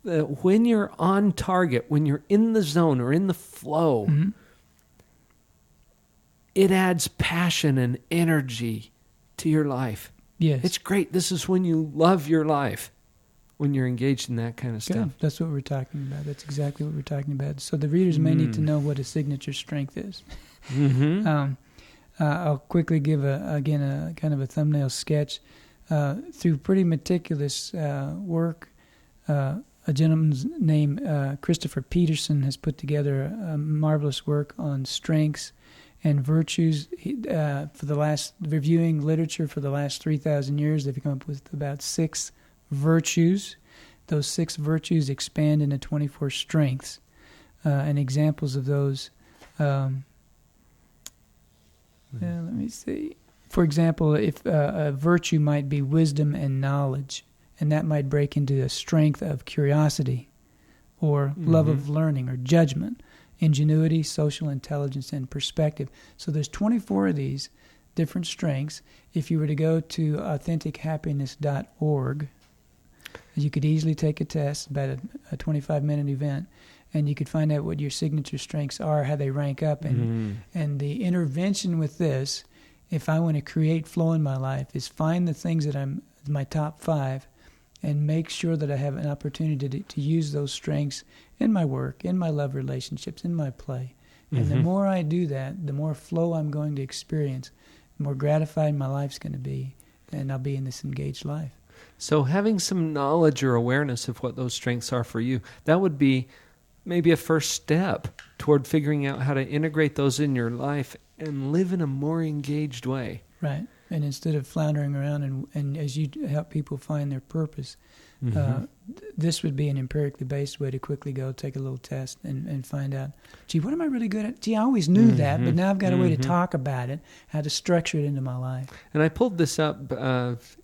that when you're on target, when you're in the zone or in the flow, it adds passion and energy to your life. Yes. It's great. This is when you love your life, when you're engaged in that kind of Good. stuff. That's what we're talking about. That's exactly what we're talking about. So the readers may need to know what a signature strength is. I'll quickly give a kind of a thumbnail sketch. Through pretty meticulous work, a gentleman's named Christopher Peterson has put together a marvelous work on strengths and virtues. For the last reviewing literature for the last 3,000 years, they've come up with about 6 virtues. Those 6 virtues expand into 24 strengths, and examples of those. Let me see. For example, if a virtue might be wisdom and knowledge, and that might break into a strength of curiosity, or love of learning, or judgment, ingenuity, social intelligence, and perspective. So there's 24 of these different strengths. If you were to go to AuthenticHappiness.org, you could easily take a test, about a 25-minute event, and you could find out what your signature strengths are, how they rank up. And the intervention with this, if I want to create flow in my life, is find the things that I'm my top 5 and make sure that I have an opportunity to use those strengths in my work, in my love relationships, in my play. And the more I do that, the more flow I'm going to experience, the more gratified my life's going to be, and I'll be in this engaged life. So having some knowledge or awareness of what those strengths are for you, that would be maybe a first step toward figuring out how to integrate those in your life and live in a more engaged way. Right. And instead of floundering around and as you help people find their purpose, this would be an empirically based way to quickly go take a little test and find out, gee, what am I really good at? Gee, I always knew that, but now I've got a way to talk about it, how to structure it into my life. And I pulled this up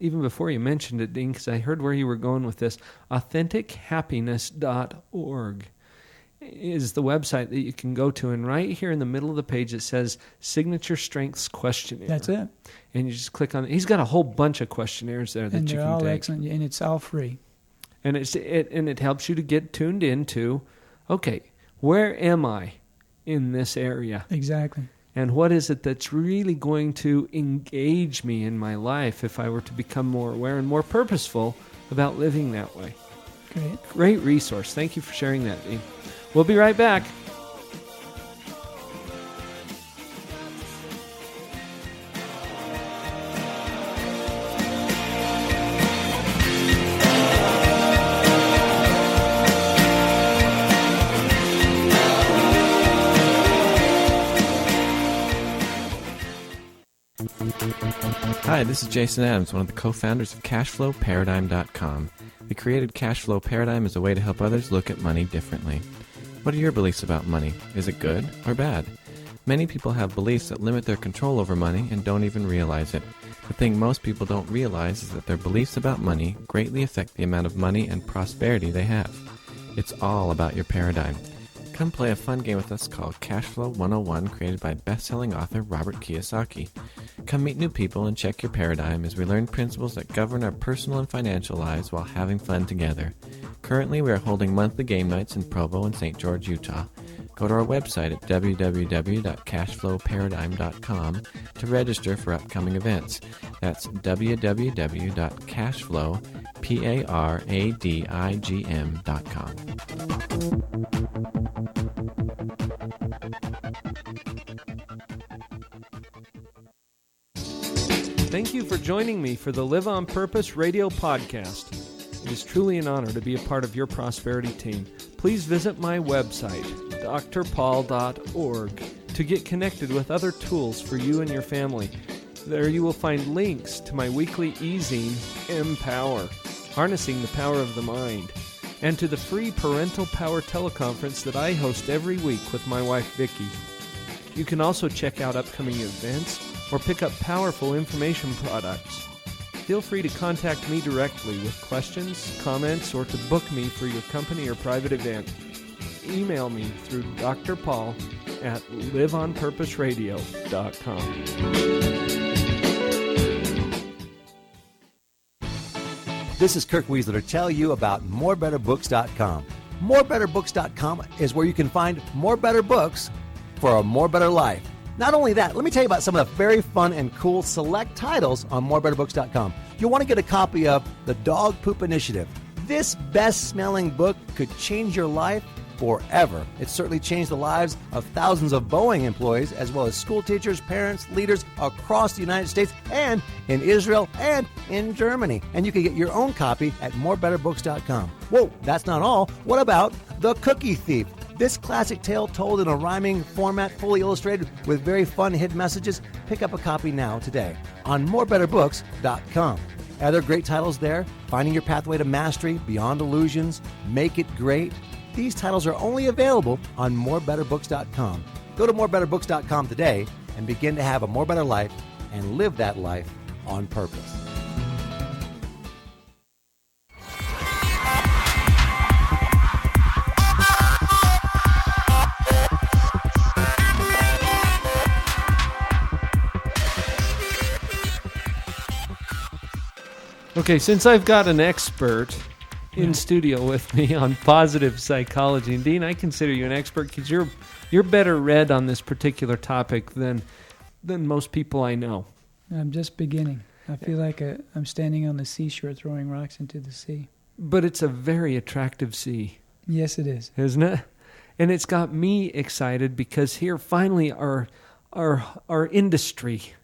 even before you mentioned it, Dean, because I heard where you were going with this. AuthenticHappiness.org is the website that you can go to, and right here in the middle of the page it says Signature Strengths Questionnaire. That's it. And you just click on it. He's got a whole bunch of questionnaires there that And you they're can all take. excellent, and it's all free. And it helps you to get tuned into, okay, where am I in this area? Exactly. And what is it that's really going to engage me in my life if I were to become more aware and more purposeful about living that way? Great resource. Thank you for sharing that, Dean. We'll be right back. Hi, this is Jason Adams, one of the co-founders of CashflowParadigm.com. We created Cashflow Paradigm as a way to help others look at money differently. What are your beliefs about money? Is it good or bad? Many people have beliefs that limit their control over money and don't even realize it. The thing most people don't realize is that their beliefs about money greatly affect the amount of money and prosperity they have. It's all about your paradigm. Come play a fun game with us called Cashflow 101, created by best-selling author Robert Kiyosaki. Come meet new people and check your paradigm as we learn principles that govern our personal and financial lives while having fun together. Currently, we are holding monthly game nights in Provo and St. George, Utah. Go to our website at www.cashflowparadigm.com to register for upcoming events. That's www.cashflowparadigm.com. Thank you for joining me for the Live on Purpose radio podcast. It is truly an honor to be a part of your prosperity team. Please visit my website, drpaul.org, to get connected with other tools for you and your family. There you will find links to my weekly e-zine, Empower, Harnessing the Power of the Mind, and to the free Parental Power teleconference that I host every week with my wife, Vicki. You can also check out upcoming events or pick up powerful information products. Feel free to contact me directly with questions, comments, or to book me for your company or private event. Email me through drpaul@liveonpurposeradio.com. This is Kirk Weasler to tell you about morebetterbooks.com. Morebetterbooks.com is where you can find more better books for a more better life. Not only that, let me tell you about some of the very fun and cool select titles on morebetterbooks.com. You'll want to get a copy of The Dog Poop Initiative. This best-smelling book could change your life forever. It certainly changed the lives of thousands of Boeing employees, as well as school teachers, parents, leaders across the United States and in Israel and in Germany. And you can get your own copy at morebetterbooks.com. Whoa, that's not all. What about The Cookie Thief? This classic tale told in a rhyming format, fully illustrated with very fun hidden messages. Pick up a copy now today on morebetterbooks.com. Other great titles there: Finding Your Pathway to Mastery, Beyond Illusions, Make It Great. These titles are only available on morebetterbooks.com. Go to morebetterbooks.com today and begin to have a more better life and live that life on purpose. Okay, since I've got an expert in studio with me on positive psychology, and Dean, I consider you an expert because you're better read on this particular topic than most people I know. I'm just beginning. I feel like I'm standing on the seashore throwing rocks into the sea. But it's a very attractive sea. Yes, it is. Isn't it? And it's got me excited because here finally our industry,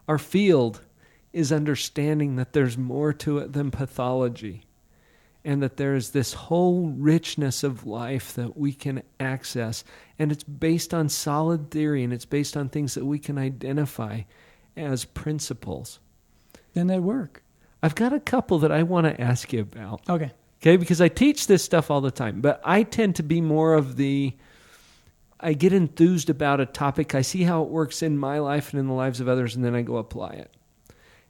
our field, is understanding that there's more to it than pathology, and that there's this whole richness of life that we can access, and it's based on solid theory, and it's based on things that we can identify as principles. Then they work. I've got a couple that I want to ask you about. Okay, because I teach this stuff all the time, but I tend to be more of I get enthused about a topic, I see how it works in my life and in the lives of others, and then I go apply it.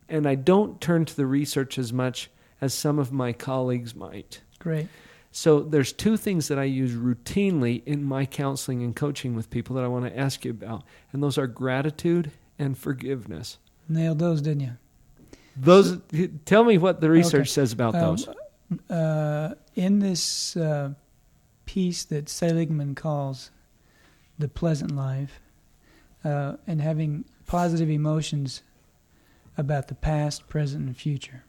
And I don't turn to the research as much as some of my colleagues might. Great. So there's two things that I use routinely in my counseling and coaching with people that I want to ask you about, and those are gratitude and forgiveness. Nailed those, didn't you? Tell me what the research says about those. In this piece that Seligman calls The Pleasant Life, and having positive emotions about the past, present, and future.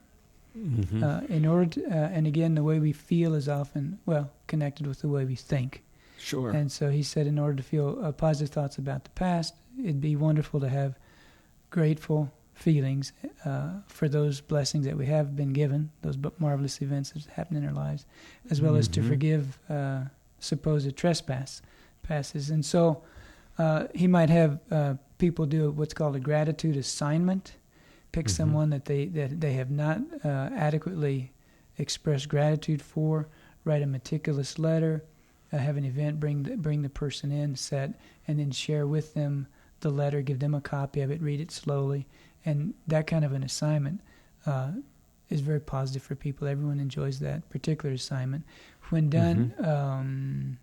Mm-hmm. In order to, and again, the way we feel is often, connected with the way we think. Sure. And so he said in order to feel positive thoughts about the past, it'd be wonderful to have grateful feelings for those blessings that we have been given, those marvelous events that happened in our lives, as well as to forgive supposed trespasses. And so he might have people do what's called a gratitude assignment. Pick someone that they have not adequately expressed gratitude for, write a meticulous letter, have an event, bring the person in, set, and then share with them the letter, give them a copy of it, read it slowly. And that kind of an assignment is very positive for people. Everyone enjoys that particular assignment. When done,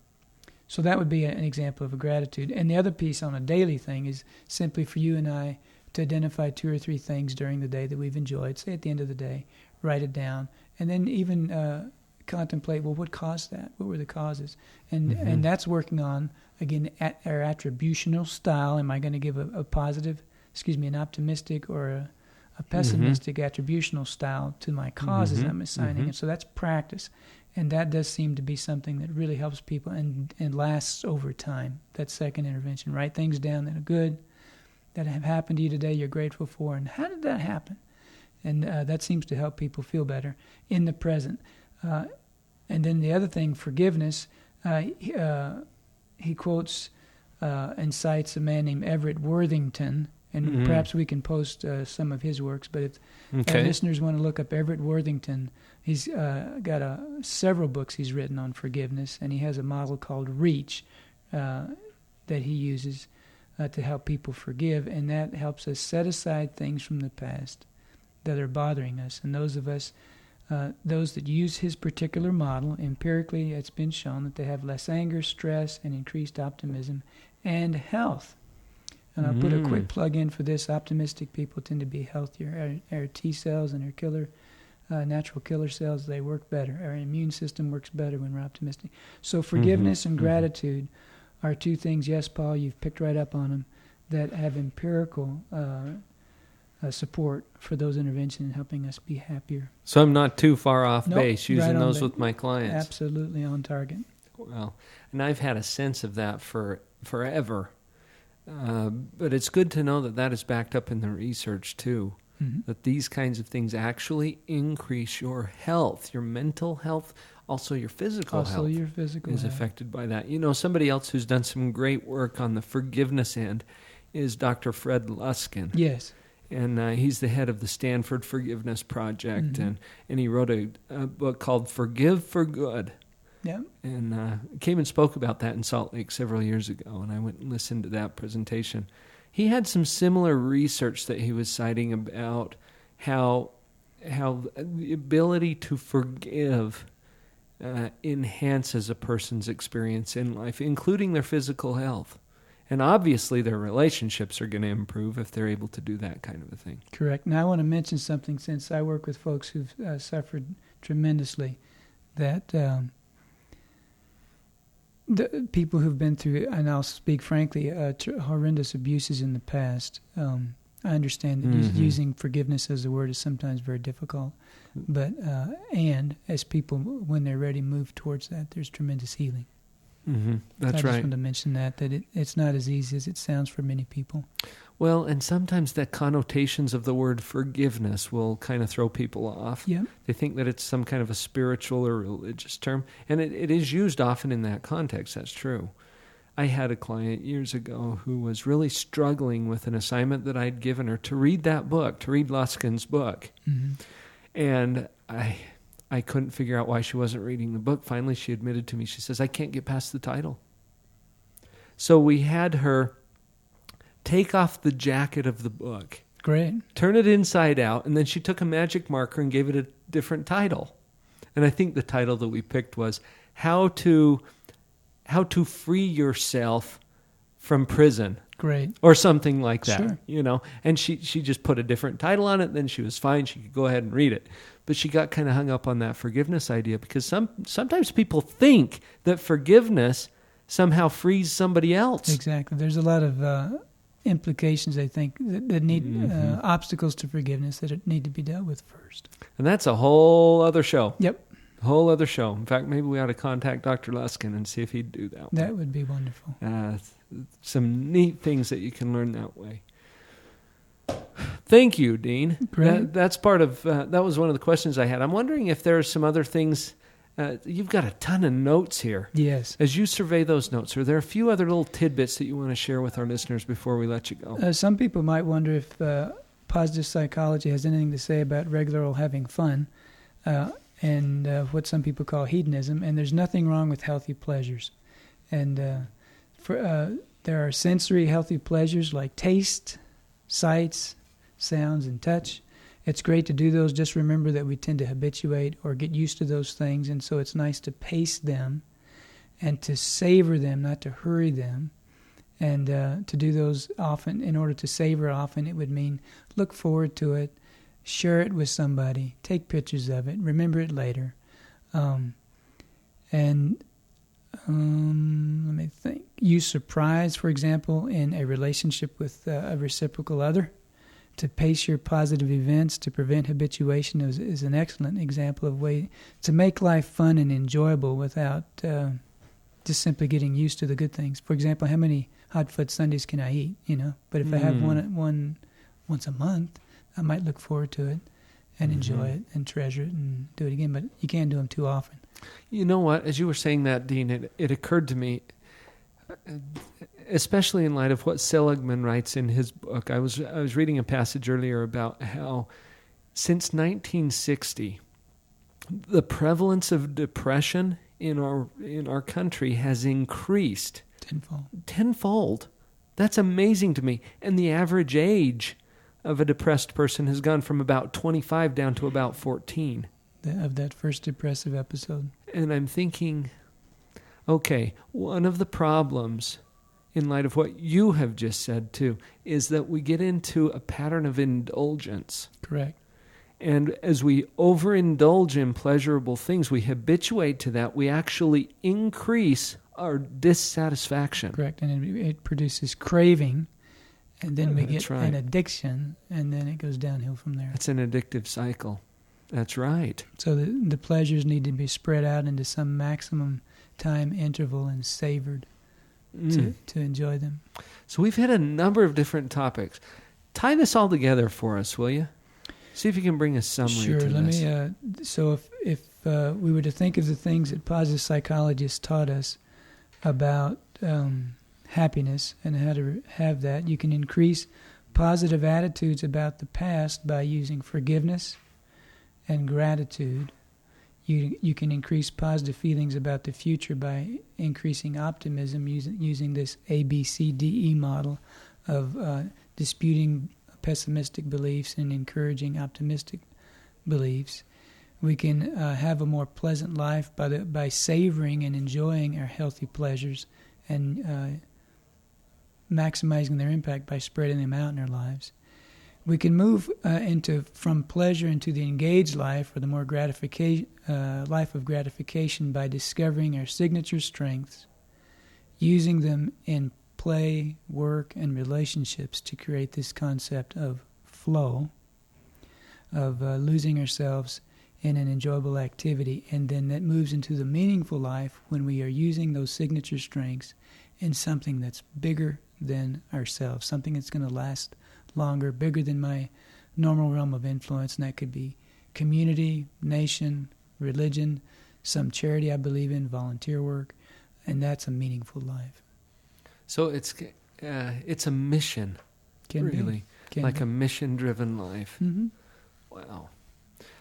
so that would be an example of a gratitude. And the other piece on a daily thing is simply for you and I to identify 2 or 3 things during the day that we've enjoyed. Say at the end of the day, write it down, and then even contemplate, what caused that? What were the causes? And that's working on, again, our attributional style. Am I going to give an optimistic or a pessimistic attributional style to my causes I'm assigning? And so that's practice. And that does seem to be something that really helps people and lasts over time, that second intervention. Write things down that are good, that have happened to you today, you're grateful for, and how did that happen? And that seems to help people feel better in the present. And then the other thing, forgiveness, he quotes and cites a man named Everett Worthington, and perhaps we can post some of his works, but if listeners want to look up Everett Worthington, he's got several books he's written on forgiveness, and he has a model called REACH that he uses to help people forgive, and that helps us set aside things from the past that are bothering us. And those of us, those that use his particular model, empirically it's been shown that they have less anger, stress, and increased optimism and health. And I'll put a quick plug in for this. Optimistic people tend to be healthier. Our T cells and our killer, natural killer cells, they work better. Our immune system works better when we're optimistic. So forgiveness and gratitude are two things, yes, Paul, you've picked right up on them, that have empirical support for those interventions in helping us be happier. So I'm not too far off base using those with my clients. Absolutely on target. Well, and I've had a sense of that for forever. But it's good to know that that is backed up in the research, too, that these kinds of things actually increase your health, your mental health, also your physical health. Your physical is health. Affected by that. You know, somebody else who's done some great work on the forgiveness end is Dr. Fred Luskin. Yes. And he's the head of the Stanford Forgiveness Project, and he wrote a book called Forgive for Good. Yeah. And came and spoke about that in Salt Lake several years ago, and I went and listened to that presentation. He had some similar research that he was citing about how the ability to forgive enhances a person's experience in life, including their physical health. And obviously their relationships are going to improve if they're able to do that kind of a thing. Correct. Now I want to mention something, since I work with folks who've suffered tremendously, that the people who've been through, and I'll speak frankly, horrendous abuses in the past. I understand that using forgiveness as a word is sometimes very difficult, but and as people, when they're ready, move towards that, there's tremendous healing. That's I just right. wanted to mention that it's not as easy as it sounds for many people. Well, and sometimes the connotations of the word forgiveness will kind of throw people off. Yep. They think that it's some kind of a spiritual or religious term, and it is used often in that context. That's true. I had a client years ago who was really struggling with an assignment that I'd given her to read that book, to read Luskin's book. And I couldn't figure out why she wasn't reading the book. Finally, she admitted to me, she says, I can't get past the title. So we had her take off the jacket of the book. Great. Turn it inside out, and then she took a magic marker and gave it a different title. And I think the title that we picked was How to Free Yourself from Prison. Great. Or something like that. Sure. You know. And she just put a different title on it, then she was fine. She could go ahead and read it. But she got kind of hung up on that forgiveness idea, because sometimes people think that forgiveness somehow frees somebody else. Exactly. There's a lot of implications, I think, that need obstacles to forgiveness that need to be dealt with first. And that's a whole other show. Yep. A whole other show. In fact, maybe we ought to contact Dr. Luskin and see if he'd do that. That would be wonderful. Some neat things that you can learn that way. Thank you, Dean. Great. That's part of, that was one of the questions I had. I'm wondering if there are some other things. You've got a ton of notes here. Yes. As you survey those notes, are there a few other little tidbits that you want to share with our listeners before we let you go? Some people might wonder if positive psychology has anything to say about regular old having fun and what some people call hedonism. And there's nothing wrong with healthy pleasures. And there are sensory healthy pleasures like taste, sights, sounds, and touch. It's great to do those. Just remember that we tend to habituate or get used to those things, and so it's nice to pace them and to savor them, not to hurry them. And to do those often, in order to savor often, it would mean look forward to it, share it with somebody, take pictures of it, remember it later. Let me think. Use surprise, for example, in a relationship with a reciprocal other. To pace your positive events to prevent habituation is an excellent example of a way to make life fun and enjoyable without just simply getting used to the good things. For example, how many hot foot Sundays can I eat? But if I have one once a month, I might look forward to it and enjoy it and treasure it and do it again. But you can't do them too often. You know what? As you were saying that, Dean, it occurred to me, especially in light of what Seligman writes in his book. I was reading a passage earlier about how since 1960, the prevalence of depression in our country has increased tenfold. That's amazing to me. And the average age of a depressed person has gone from about 25 down to about 14. Of that first depressive episode. And I'm thinking, okay, one of the problems, in light of what you have just said too, is that we get into a pattern of indulgence. Correct. And as we overindulge in pleasurable things, we habituate to that, we actually increase our dissatisfaction. Correct. And it produces craving, and then we get right. an addiction, and then it goes downhill from there. It's an addictive cycle. That's right. So the pleasures need to be spread out into some maximum time interval and savored to enjoy them. So we've hit a number of different topics. Tie this all together for us, will you? See if you can bring a summary to this. Sure. Let me. So if we were to think of the things that positive psychologists taught us about happiness and how to have that, you can increase positive attitudes about the past by using forgiveness and gratitude. You can increase positive feelings about the future by increasing optimism using this ABCDE model of disputing pessimistic beliefs and encouraging optimistic beliefs. We can have a more pleasant life by savoring and enjoying our healthy pleasures and maximizing their impact by spreading them out in our lives. We can move from pleasure into the engaged life, or the more life of gratification, by discovering our signature strengths, using them in play, work, and relationships to create this concept of flow, of losing ourselves in an enjoyable activity, and then that moves into the meaningful life when we are using those signature strengths in something that's bigger than ourselves, something that's going to last longer, bigger than my normal realm of influence, and that could be community, nation, religion, some charity I believe in, volunteer work, and that's a meaningful life. So it's a mission, really, like a mission-driven life. Mm-hmm. Wow.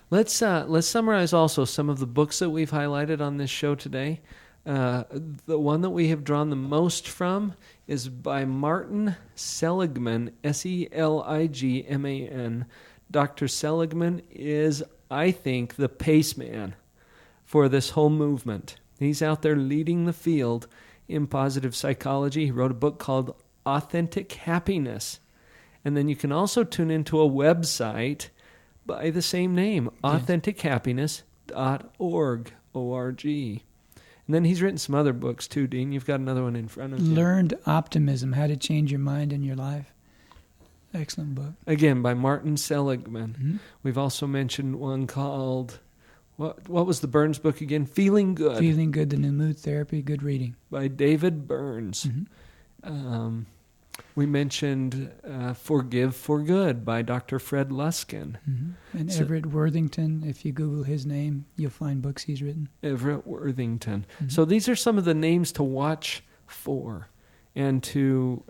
Let's summarize also some of the books that we've highlighted on this show today. The one that we have drawn the most from is by Martin Seligman, Seligman. Dr. Seligman is, I think, the pace man for this whole movement. He's out there leading the field in positive psychology. He wrote a book called Authentic Happiness. And then you can also tune into a website by the same name, AuthenticHappiness.org, O-R-G. And then he's written some other books too, Dean. You've got another one in front of you. Learned Optimism, How to Change Your Mind and Your Life. Excellent book. Again, by Martin Seligman. Mm-hmm. We've also mentioned one called, what was the Burns book again? Feeling Good. Feeling Good, The New Mood Therapy. Good reading. By David Burns. Mm-hmm. We mentioned Forgive for Good by Dr. Fred Luskin. Mm-hmm. And Everett Worthington, if you Google his name, you'll find books he's written. Everett Worthington. Mm-hmm. So these are some of the names to watch for and to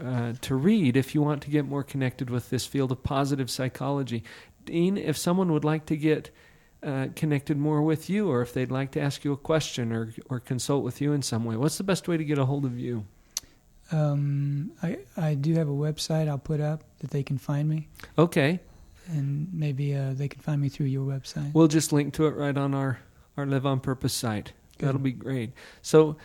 read if you want to get more connected with this field of positive psychology. Dean, if someone would like to get connected more with you, or if they'd like to ask you a question or consult with you in some way, what's the best way to get a hold of you? I do have a website I'll put up that they can find me. Okay. And maybe they can find me through your website. We'll just link to it right on our Live on Purpose site. Good. That'll be great. So,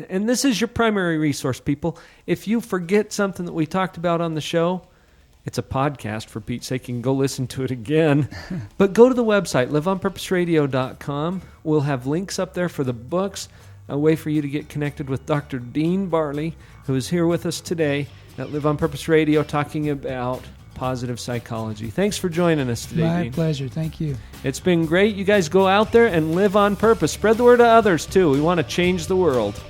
and this is your primary resource, people. If you forget something that we talked about on the show, it's a podcast, for Pete's sake. You can go listen to it again. But go to the website, liveonpurposeradio.com. We'll have links up there for the books, a way for you to get connected with Dr. Dean Barley, who is here with us today at Live on Purpose Radio talking about positive psychology. Thanks for joining us today, My Dean. pleasure. Thank you. It's been great. You guys go out there and live on purpose. Spread the word to others, too. We want to change the world.